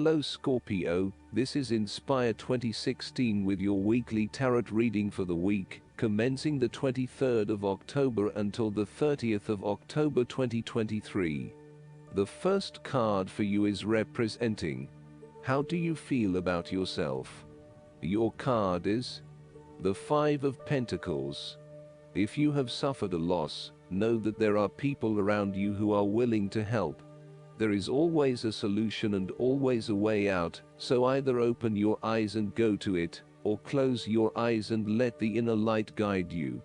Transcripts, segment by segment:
Hello Scorpio, this is Inspire 2016 with your weekly tarot reading for the week, commencing the 23rd of October until the 30th of October 2023. The first card for you is representing. How do you feel about yourself? Your card is the Five of Pentacles. If you have suffered a loss, know that there are people around you who are willing to help. There is always a solution and always a way out, so either open your eyes and go to it, or close your eyes and let the inner light guide you.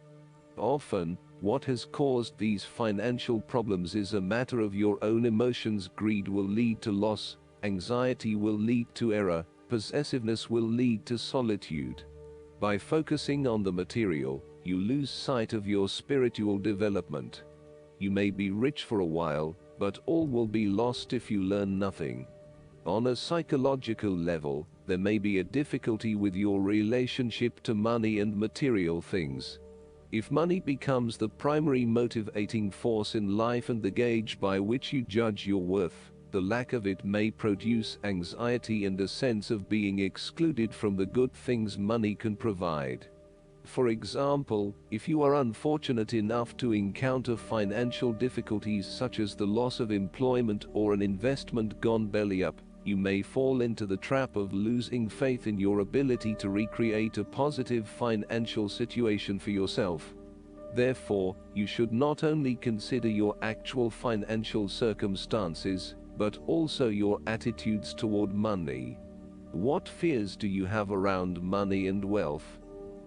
Often, what has caused these financial problems is a matter of your own emotions. Greed will lead to loss, anxiety will lead to error, possessiveness will lead to solitude. By focusing on the material, you lose sight of your spiritual development. You may be rich for a while, but all will be lost if you learn nothing. On a psychological level, there may be a difficulty with your relationship to money and material things. If money becomes the primary motivating force in life and the gauge by which you judge your worth, the lack of it may produce anxiety and a sense of being excluded from the good things money can provide. For example, if you are unfortunate enough to encounter financial difficulties such as the loss of employment or an investment gone belly up, you may fall into the trap of losing faith in your ability to recreate a positive financial situation for yourself. Therefore, you should not only consider your actual financial circumstances, but also your attitudes toward money. What fears do you have around money and wealth?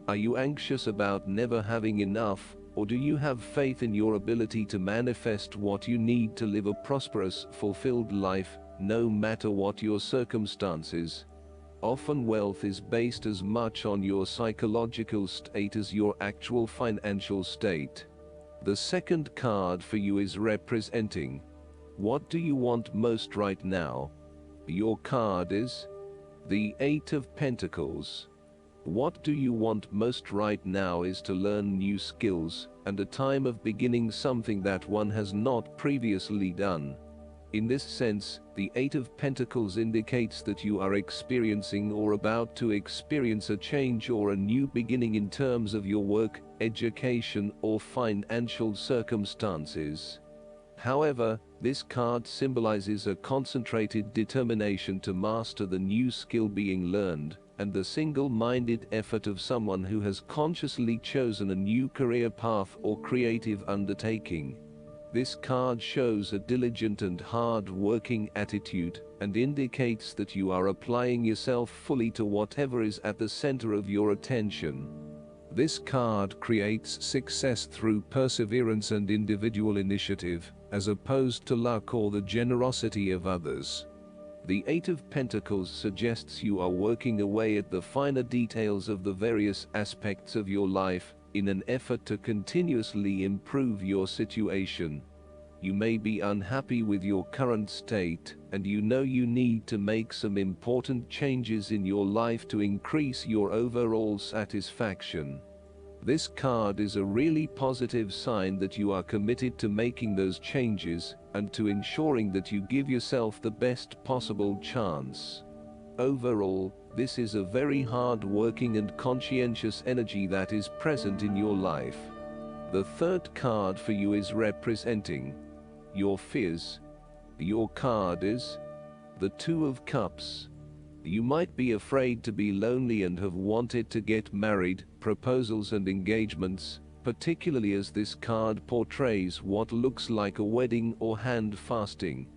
Are you anxious about never having enough, or do you have faith in your ability to manifest what you need to live a prosperous, fulfilled life, no matter what your circumstances? Often wealth is based as much on your psychological state as your actual financial state. The second card for you is representing. What do you want most right now? Your card is the Eight of Pentacles. What do you want most right now is to learn new skills, and a time of beginning something that one has not previously done. In this sense, the Eight of Pentacles indicates that you are experiencing or about to experience a change or a new beginning in terms of your work, education, or financial circumstances. However, this card symbolizes a concentrated determination to master the new skill being learned, and the single-minded effort of someone who has consciously chosen a new career path or creative undertaking. This card shows a diligent and hard-working attitude, and indicates that you are applying yourself fully to whatever is at the center of your attention. This card creates success through perseverance and individual initiative, as opposed to luck or the generosity of others. The Eight of Pentacles suggests you are working away at the finer details of the various aspects of your life, in an effort to continuously improve your situation. You may be unhappy with your current state, and you know you need to make some important changes in your life to increase your overall satisfaction. This card is a really positive sign that you are committed to making those changes, and to ensuring that you give yourself the best possible chance. Overall, this is a very hard-working and conscientious energy that is present in your life. The third card for you is representing your fears. Your card is the Two of Cups. You might be afraid to be lonely and have wanted to get married, proposals and engagements, particularly as this card portrays what looks like a wedding or hand fasting.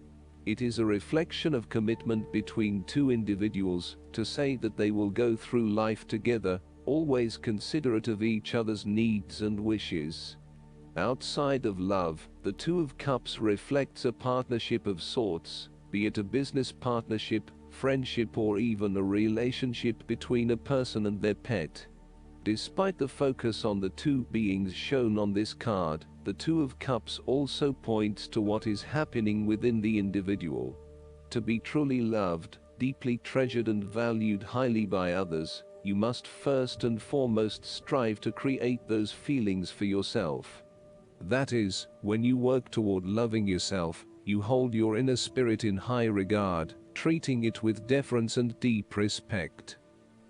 It is a reflection of commitment between two individuals, to say that they will go through life together, always considerate of each other's needs and wishes. Outside of love, the Two of Cups reflects a partnership of sorts, be it a business partnership, friendship, or even a relationship between a person and their pet. Despite the focus on the two beings shown on this card, the Two of Cups also points to what is happening within the individual. To be truly loved, deeply treasured and valued highly by others, you must first and foremost strive to create those feelings for yourself. That is, when you work toward loving yourself, you hold your inner spirit in high regard, treating it with deference and deep respect.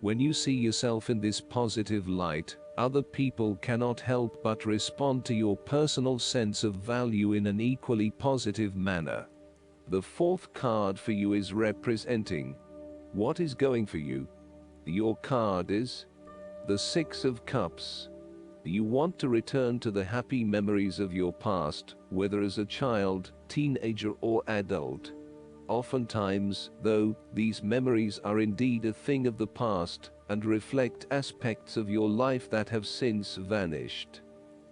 When you see yourself in this positive light, other people cannot help but respond to your personal sense of value in an equally positive manner. The fourth card for you is representing what is going for you. Your card is the Six of Cups. You want to return to the happy memories of your past, whether as a child, teenager, or adult. Oftentimes, though, these memories are indeed a thing of the past and reflect aspects of your life that have since vanished.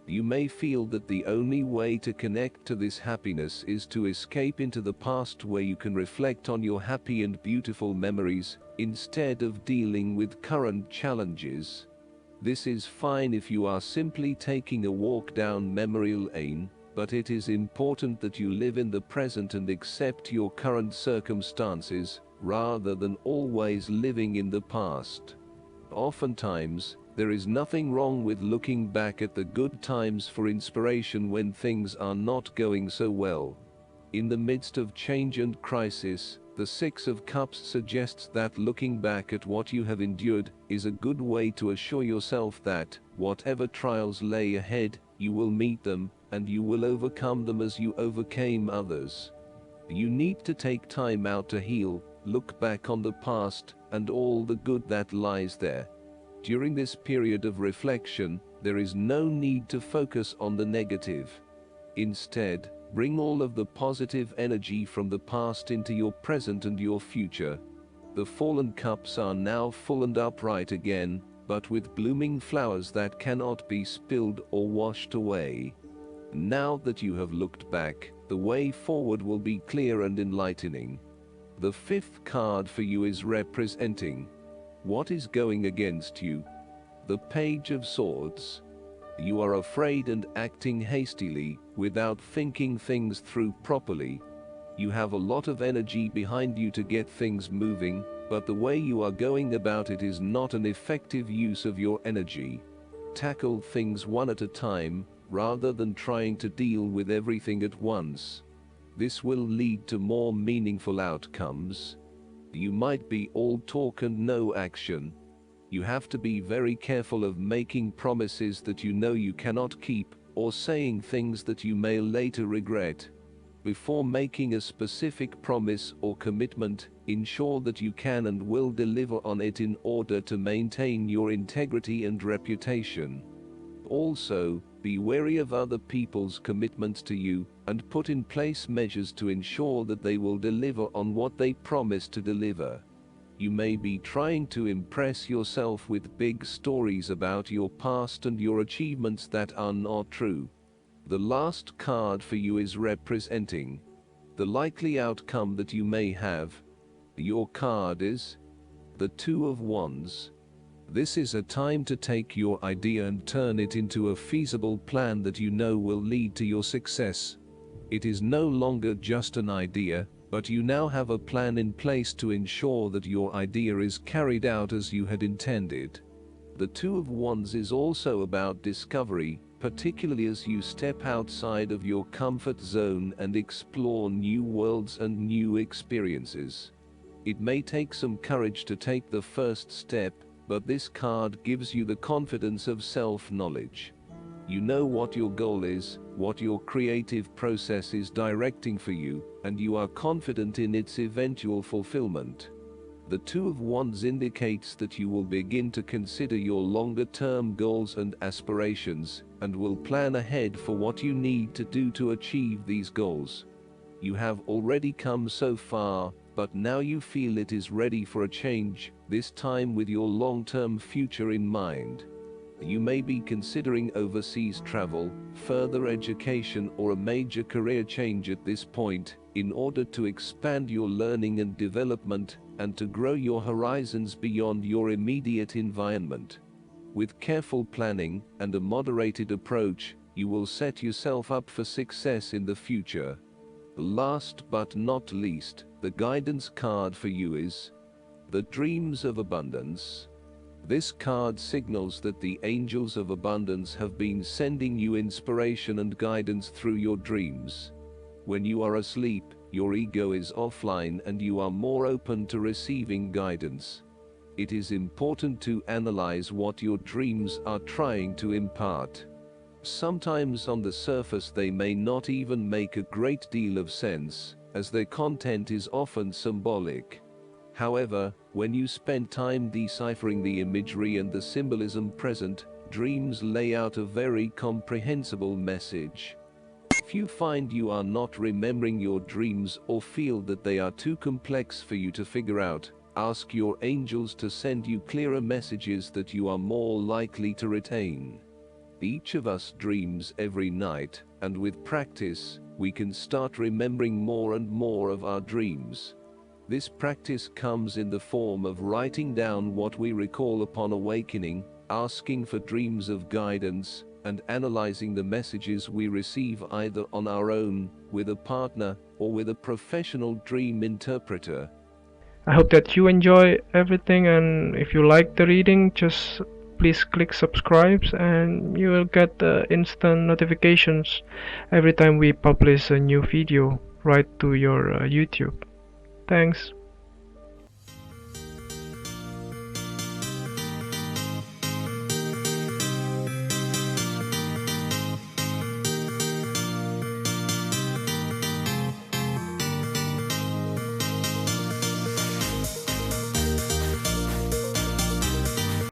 You may feel that the only way to connect to this happiness is to escape into the past, where you can reflect on your happy and beautiful memories instead of dealing with current challenges. This is fine if you are simply taking a walk down memory lane, but it is important that you live in the present and accept your current circumstances, rather than always living in the past. Oftentimes, there is nothing wrong with looking back at the good times for inspiration when things are not going so well. In the midst of change and crisis, the Six of Cups suggests that looking back at what you have endured is a good way to assure yourself that, whatever trials lay ahead, you will meet them, and you will overcome them as you overcame others. You need to take time out to heal, look back on the past, and all the good that lies there. During this period of reflection, there is no need to focus on the negative. Instead, bring all of the positive energy from the past into your present and your future. The fallen cups are now full and upright again, but with blooming flowers that cannot be spilled or washed away. Now that you have looked back, the way forward will be clear and enlightening. The fifth card for you is representing what is going against you. The Page of Swords. You are afraid and acting hastily, without thinking things through properly. You have a lot of energy behind you to get things moving, but the way you are going about it is not an effective use of your energy. Tackle things one at a time, rather than trying to deal with everything at once. This will lead to more meaningful outcomes. You might be all talk and no action. You have to be very careful of making promises that you know you cannot keep, or saying things that you may later regret. Before making a specific promise or commitment, ensure that you can and will deliver on it in order to maintain your integrity and reputation. Also, be wary of other people's commitments to you, and put in place measures to ensure that they will deliver on what they promise to deliver. You may be trying to impress yourself with big stories about your past and your achievements that are not true. The last card for you is representing the likely outcome that you may have. Your card is the Two of Wands. This is a time to take your idea and turn it into a feasible plan that you know will lead to your success. It is no longer just an idea, but you now have a plan in place to ensure that your idea is carried out as you had intended. The Two of Wands is also about discovery, particularly as you step outside of your comfort zone and explore new worlds and new experiences. It may take some courage to take the first step, but this card gives you the confidence of self-knowledge. You know what your goal is, what your creative process is directing for you, and you are confident in its eventual fulfillment. The Two of Wands indicates that you will begin to consider your longer-term goals and aspirations, and will plan ahead for what you need to do to achieve these goals. You have already come so far, but now you feel it is ready for a change, this time with your long-term future in mind. You may be considering overseas travel, further education, or a major career change at this point, in order to expand your learning and development, and to grow your horizons beyond your immediate environment. With careful planning and a moderated approach, you will set yourself up for success in the future. Last but not least, the guidance card for you is the Dreams of Abundance. This card signals that the angels of abundance have been sending you inspiration and guidance through your dreams. When you are asleep, Your ego is offline and you are more open to receiving guidance. It is important to analyze what your dreams are trying to impart. Sometimes on the surface they may not even make a great deal of sense, as their content is often symbolic. However, when you spend time deciphering the imagery and the symbolism present, dreams lay out a very comprehensible message. If you find you are not remembering your dreams or feel that they are too complex for you to figure out, ask your angels to send you clearer messages that you are more likely to retain. Each of us dreams every night, and with practice, we can start remembering more and more of our dreams. This practice comes in the form of writing down what we recall upon awakening, asking for dreams of guidance, and analyzing the messages we receive either on our own, with a partner, or with a professional dream interpreter. I hope that you enjoy everything, and if you like the reading, just please click subscribe and you will get instant notifications every time we publish a new video right to your YouTube. Thanks.